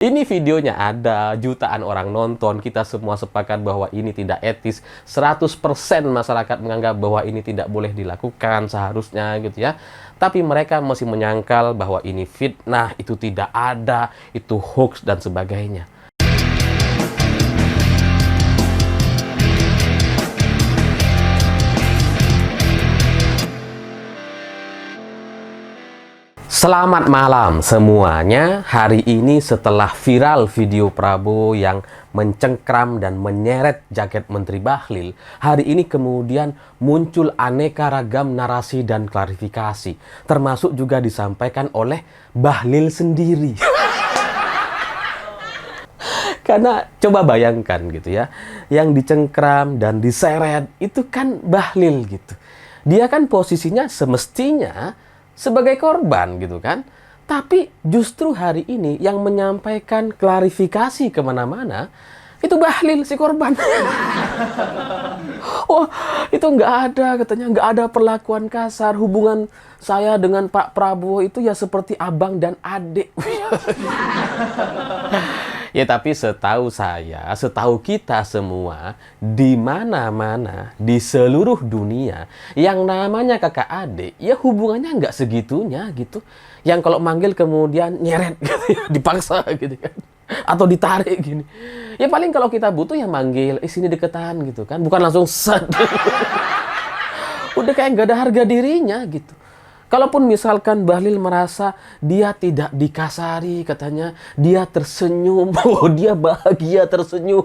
Ini videonya ada, jutaan orang nonton, kita semua sepakat bahwa ini tidak etis. 100% masyarakat menganggap bahwa ini tidak boleh dilakukan seharusnya gitu ya. Tapi mereka masih menyangkal bahwa ini fitnah, itu tidak ada, itu hoax dan sebagainya. Selamat malam semuanya. Hari ini setelah viral video Prabowo yang mencengkram dan menyeret jaket Menteri Bahlil, hari ini kemudian muncul aneka ragam narasi dan klarifikasi, termasuk juga disampaikan oleh Bahlil sendiri. Karena coba bayangkan gitu ya, yang dicengkram dan diseret itu kan Bahlil gitu. Dia kan posisinya semestinya sebagai korban gitu kan. Tapi justru hari ini yang menyampaikan klarifikasi kemana-mana itu Bahlil si korban. Oh, itu nggak ada katanya, nggak ada perlakuan kasar. Hubungan saya dengan Pak Prabowo itu ya seperti abang dan adik. Ya tapi setahu saya, setahu kita semua, di mana-mana, di seluruh dunia, yang namanya kakak adik, ya hubungannya nggak segitunya gitu. Yang kalau manggil kemudian nyeret gitu ya, dipaksa gitu kan. Atau ditarik gini. Ya paling kalau kita butuh ya manggil, sini deketan gitu kan. Bukan langsung set. Udah kayak nggak ada harga dirinya gitu. Kalaupun misalkan Bahlil merasa dia tidak dikasari, katanya dia tersenyum, oh dia bahagia tersenyum.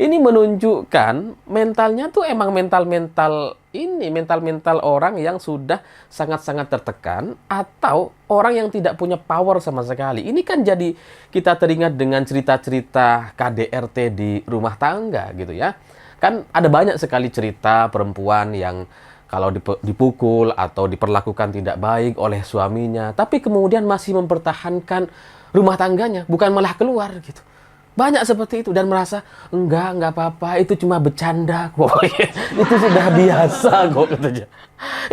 Ini menunjukkan mentalnya tuh emang mental-mental orang yang sudah sangat-sangat tertekan atau orang yang tidak punya power sama sekali. Ini kan jadi kita teringat dengan cerita-cerita KDRT di rumah tangga gitu ya. Kan ada banyak sekali cerita perempuan yang kalau dipukul atau diperlakukan tidak baik oleh suaminya, tapi kemudian masih mempertahankan rumah tangganya, bukan malah keluar gitu. Banyak seperti itu dan merasa enggak apa-apa, itu cuma bercanda kok. Itu sudah biasa kok katanya.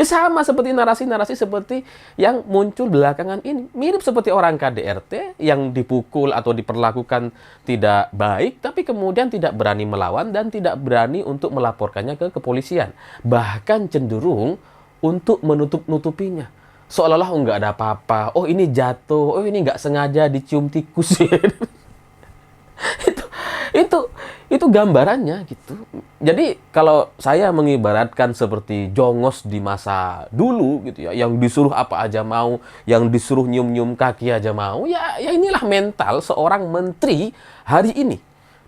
Sama seperti narasi-narasi seperti yang muncul belakangan ini. Mirip seperti orang KDRT yang dipukul atau diperlakukan tidak baik, tapi kemudian tidak berani melawan dan tidak berani untuk melaporkannya ke kepolisian. Bahkan cenderung untuk menutup-nutupinya. Seolah-olah enggak ada apa-apa. Oh ini jatuh, oh ini enggak sengaja dicium tikus. itu itu gambarannya gitu. Jadi kalau saya mengibaratkan seperti jongos di masa dulu gitu ya, yang disuruh apa aja mau, yang disuruh nyium-nyium kaki aja mau, ya inilah mental seorang menteri hari ini.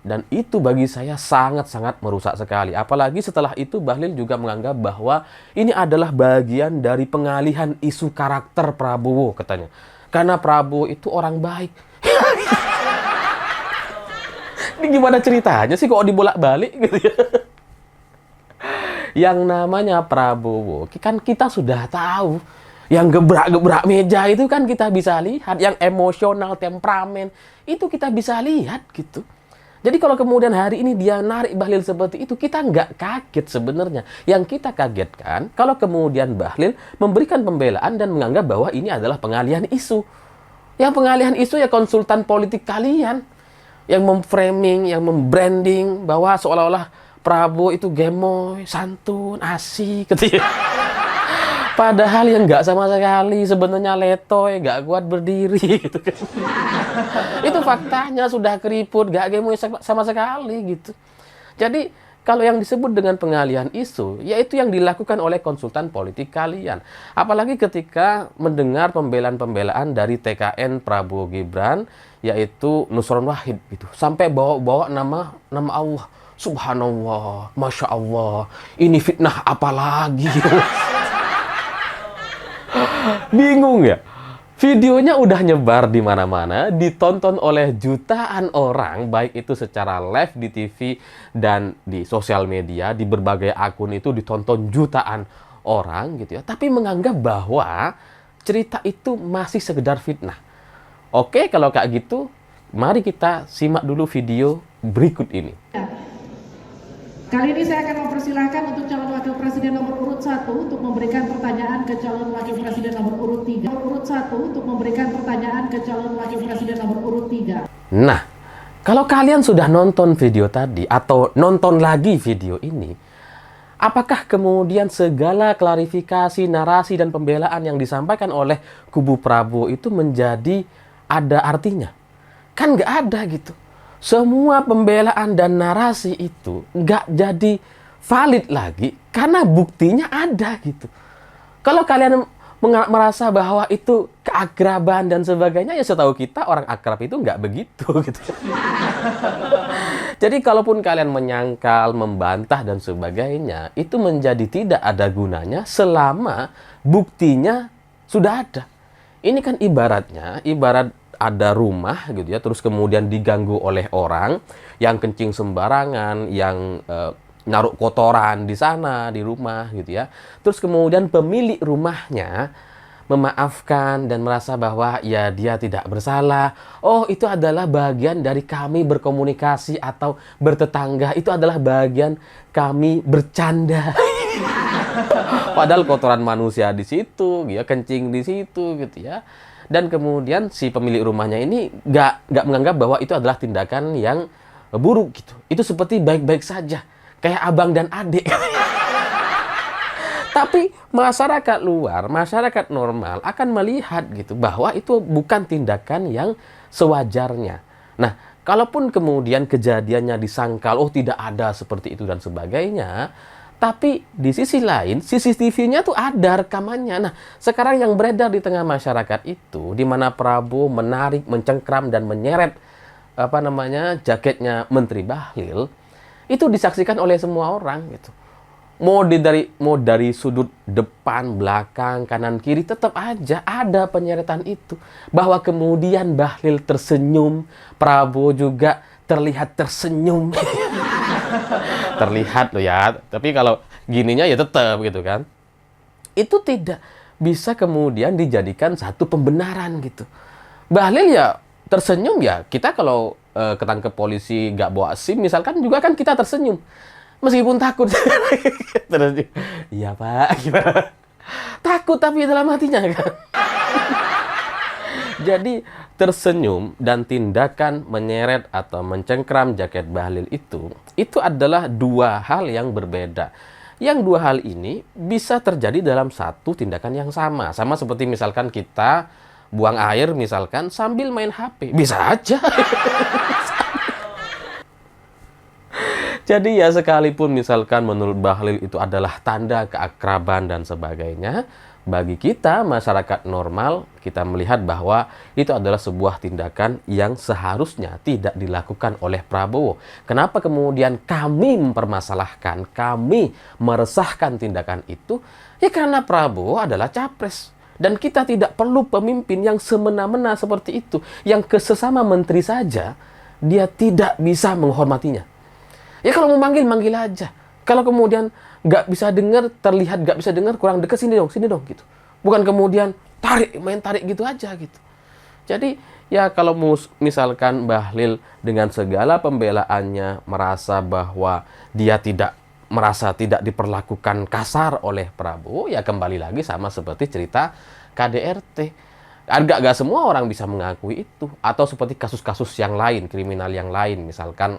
Dan itu bagi saya sangat-sangat merusak sekali. Apalagi setelah itu Bahlil juga menganggap bahwa ini adalah bagian dari pengalihan isu karakter Prabowo katanya. Karena Prabowo itu orang baik. Ini gimana ceritanya sih kok dibolak-balik gitu ya? Yang namanya Prabowo, kan kita sudah tahu. Yang gebrak-gebrak meja itu kan kita bisa lihat. Yang emosional, temperamen, itu kita bisa lihat gitu. Jadi kalau kemudian hari ini dia narik Bahlil seperti itu, kita nggak kaget sebenarnya. Yang kita kagetkan, kalau kemudian Bahlil memberikan pembelaan dan menganggap bahwa ini adalah pengalihan isu. Yang pengalihan isu ya konsultan politik kalian. Yang memframing, yang membranding bahwa seolah-olah Prabowo itu gemoy, santun, asik gitu ya. Padahal yang nggak sama sekali, sebenarnya letoy, nggak kuat berdiri gitu kan. Itu faktanya, sudah keriput, nggak gemoy sama sekali gitu. Jadi kalau yang disebut dengan pengalihan isu, yaitu yang dilakukan oleh konsultan politik kalian. Apalagi ketika mendengar pembelaan-pembelaan dari TKN Prabowo Gibran, yaitu Nusron Wahid gitu. Sampai bawa-bawa nama Allah. Subhanallah, Masya Allah, ini fitnah apa lagi? Bingung ya? Videonya udah nyebar di mana-mana, ditonton oleh jutaan orang, baik itu secara live di TV dan di sosial media, di berbagai akun itu ditonton jutaan orang gitu ya. Tapi menganggap bahwa cerita itu masih sekedar fitnah. Oke, kalau kayak gitu, mari kita simak dulu video berikut ini. Kali ini saya akan mempersilahkan untuk calon wakil presiden nomor urut 1 untuk memberikan pertanyaan ke calon wakil presiden nomor urut 3. Nomor urut 1 untuk memberikan pertanyaan ke calon wakil presiden nomor urut 3. Nah, kalau kalian sudah nonton video tadi atau nonton lagi video ini, apakah kemudian segala klarifikasi, narasi, dan pembelaan yang disampaikan oleh kubu Prabowo itu menjadi ada artinya? Kan nggak ada gitu. Semua pembelaan dan narasi itu nggak jadi valid lagi karena buktinya ada gitu. Kalau kalian merasa bahwa itu keakraban dan sebagainya, ya setahu kita orang akrab itu nggak begitu gitu. Jadi kalaupun kalian menyangkal, membantah dan sebagainya, itu menjadi tidak ada gunanya selama buktinya sudah ada. Ini kan ibarat ada rumah gitu ya, terus kemudian diganggu oleh orang yang kencing sembarangan, yang naruh kotoran di sana di rumah gitu ya. Terus kemudian pemilik rumahnya memaafkan dan merasa bahwa ya dia tidak bersalah. Oh, itu adalah bagian dari kami berkomunikasi atau bertetangga. Itu adalah bagian kami bercanda. Padahal kotoran manusia di situ, ya kencing di situ gitu ya. Dan kemudian si pemilik rumahnya ini nggak menganggap bahwa itu adalah tindakan yang buruk gitu. Itu seperti baik-baik saja, kayak abang dan adik. Tapi masyarakat luar, masyarakat normal akan melihat gitu bahwa itu bukan tindakan yang sewajarnya. Nah, kalaupun kemudian kejadiannya disangkal, oh tidak ada seperti itu dan sebagainya, tapi di sisi lain, CCTV-nya tuh ada rekamannya. Nah, sekarang yang beredar di tengah masyarakat itu, di mana Prabowo menarik, mencengkram, dan menyeret jaketnya Menteri Bahlil, itu disaksikan oleh semua orang gitu. Mau dari sudut depan, belakang, kanan, kiri, tetap aja ada penyeretan itu. Bahwa kemudian Bahlil tersenyum, Prabowo juga terlihat tersenyum. Terlihat loh ya, tapi kalau gininya ya tetap gitu kan. Itu tidak bisa kemudian dijadikan satu pembenaran gitu. Bahlil ya tersenyum, ya kita kalau ketangkep polisi nggak bawa SIM misalkan juga kan kita tersenyum. Meskipun takut. Terus, iya Pak, gimana? Takut tapi dalam hatinya kan. Jadi tersenyum dan tindakan menyeret atau mencengkram jaket Bahlil itu adalah dua hal yang berbeda. Yang dua hal ini bisa terjadi dalam satu tindakan yang sama. Sama seperti misalkan kita buang air misalkan sambil main HP. Bisa aja. Jadi ya sekalipun misalkan menurut Bahlil itu adalah tanda keakraban dan sebagainya, bagi kita masyarakat normal, kita melihat bahwa itu adalah sebuah tindakan yang seharusnya tidak dilakukan oleh Prabowo. Kenapa kemudian kami mempermasalahkan, kami meresahkan tindakan itu? Ya karena Prabowo adalah capres. Dan kita tidak perlu pemimpin yang semena-mena seperti itu, yang ke sesama menteri saja, dia tidak bisa menghormatinya. Ya kalau mau manggil aja. Kalau kemudian nggak bisa dengar, terlihat nggak bisa dengar, kurang dekat, sini dong gitu. Bukan kemudian main tarik gitu aja gitu. Jadi ya kalau misalkan Bahlil dengan segala pembelaannya merasa bahwa dia merasa tidak diperlakukan kasar oleh Prabowo, ya kembali lagi sama seperti cerita KDRT. Gak semua orang bisa mengakui itu. Atau seperti kasus-kasus yang lain, kriminal yang lain, misalkan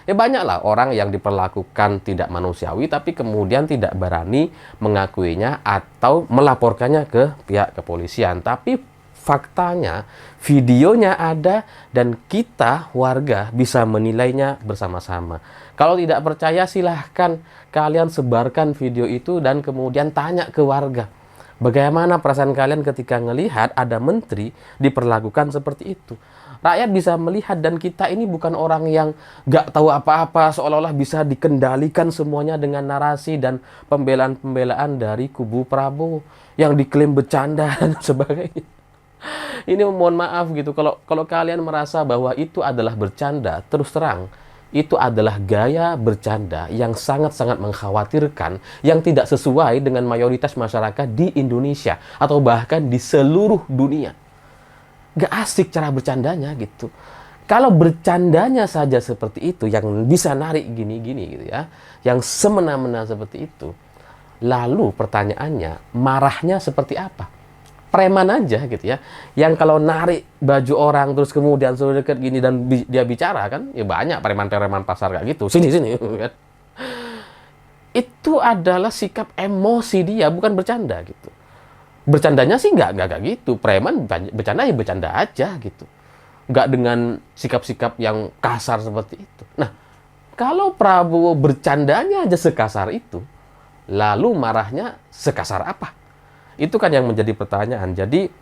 ya banyaklah orang yang diperlakukan tidak manusiawi tapi kemudian tidak berani mengakuinya atau melaporkannya ke pihak kepolisian. Tapi faktanya videonya ada dan kita warga bisa menilainya bersama-sama. Kalau tidak percaya silahkan kalian sebarkan video itu dan kemudian tanya ke warga. Bagaimana perasaan kalian ketika melihat ada menteri diperlakukan seperti itu? Rakyat bisa melihat dan kita ini bukan orang yang gak tahu apa-apa, seolah-olah bisa dikendalikan semuanya dengan narasi dan pembelaan-pembelaan dari kubu Prabowo yang diklaim bercanda dan sebagainya. Ini mohon maaf gitu, kalau kalian merasa bahwa itu adalah bercanda, terus terang, itu adalah gaya bercanda yang sangat-sangat mengkhawatirkan, yang tidak sesuai dengan mayoritas masyarakat di Indonesia atau bahkan di seluruh dunia. Gak asik cara bercandanya gitu. Kalau bercandanya saja seperti itu, yang bisa narik gini-gini gitu ya, yang semena-mena seperti itu, lalu pertanyaannya, marahnya seperti apa? Preman aja gitu ya, yang kalau narik baju orang terus kemudian suruh deket gini dan dia bicara kan, ya banyak preman-preman pasar kayak gitu, sini kan. Itu adalah sikap emosi dia, bukan bercanda gitu. Bercandanya sih nggak kayak gitu, preman bercanda ya bercanda aja gitu. Nggak dengan sikap-sikap yang kasar seperti itu. Nah, kalau Prabowo bercandanya aja sekasar itu, lalu marahnya sekasar apa? Itu kan yang menjadi pertanyaan. Jadi,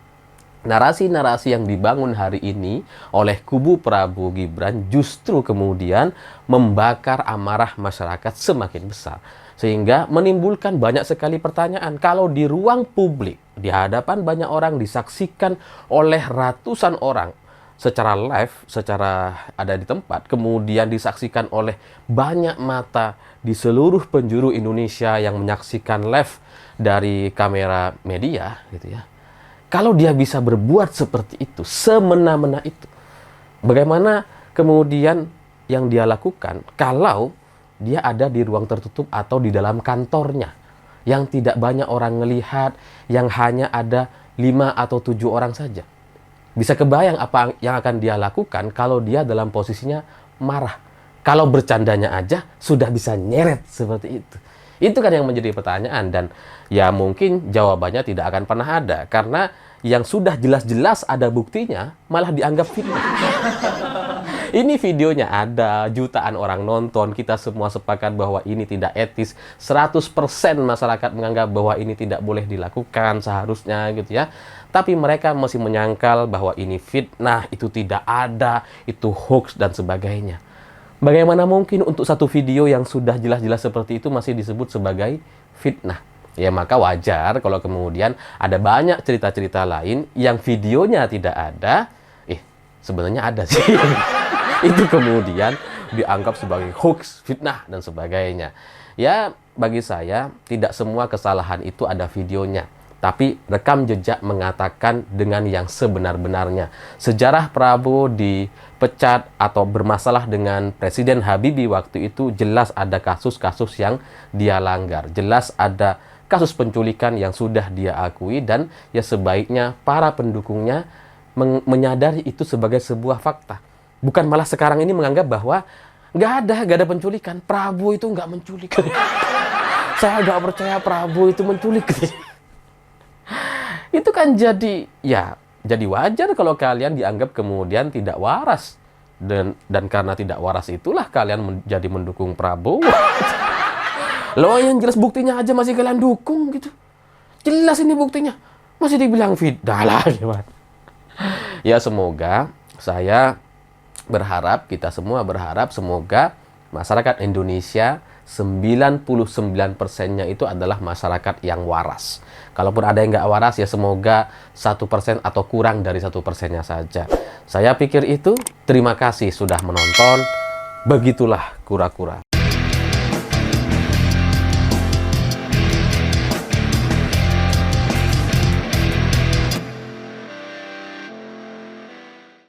narasi-narasi yang dibangun hari ini oleh kubu Prabowo Gibran justru kemudian membakar amarah masyarakat semakin besar. Sehingga menimbulkan banyak sekali pertanyaan. Kalau di ruang publik, di hadapan banyak orang, disaksikan oleh ratusan orang, secara live, secara ada di tempat, kemudian disaksikan oleh banyak mata di seluruh penjuru Indonesia yang menyaksikan live dari kamera media, gitu ya. Kalau dia bisa berbuat seperti itu, semena-mena itu, bagaimana kemudian yang dia lakukan kalau dia ada di ruang tertutup atau di dalam kantornya, yang tidak banyak orang melihat, yang hanya ada 5 atau 7 orang saja. Bisa kebayang apa yang akan dia lakukan kalau dia dalam posisinya marah. Kalau bercandanya aja sudah bisa nyeret seperti itu. Itu kan yang menjadi pertanyaan, dan ya mungkin jawabannya tidak akan pernah ada. Karena yang sudah jelas-jelas ada buktinya malah dianggap fitnah. Ini videonya ada, jutaan orang nonton, kita semua sepakat bahwa ini tidak etis. 100% masyarakat menganggap bahwa ini tidak boleh dilakukan seharusnya gitu ya. Tapi mereka masih menyangkal bahwa ini fitnah, itu tidak ada, itu hoax dan sebagainya. Bagaimana mungkin untuk satu video yang sudah jelas-jelas seperti itu masih disebut sebagai fitnah? Ya maka wajar kalau kemudian ada banyak cerita-cerita lain yang videonya tidak ada, sebenarnya ada sih. Itu kemudian dianggap sebagai hoax, fitnah, dan sebagainya. Ya, bagi saya, tidak semua kesalahan itu ada videonya. Tapi rekam jejak mengatakan dengan yang sebenar-benarnya. Sejarah Prabowo dipecat atau bermasalah dengan Presiden Habibie waktu itu jelas ada kasus-kasus yang dia langgar. Jelas ada kasus penculikan yang sudah dia akui, dan ya sebaiknya para pendukungnya menyadari itu sebagai sebuah fakta. Bukan malah sekarang ini menganggap bahwa nggak ada penculikan. Prabowo itu nggak menculik. Saya nggak percaya Prabowo itu menculik. Itu kan jadi wajar kalau kalian dianggap kemudian tidak waras. Dan karena tidak waras itulah kalian menjadi mendukung Prabowo. Loh, yang jelas buktinya aja masih kalian dukung gitu. Jelas ini buktinya. Masih dibilang fitnah lah gimana. Ya semoga kita semua berharap semoga masyarakat Indonesia 99%-nya itu adalah masyarakat yang waras. Kalaupun ada yang nggak waras, ya semoga 1% atau kurang dari 1%-nya saja. Saya pikir itu. Terima kasih sudah menonton. Begitulah kura-kura.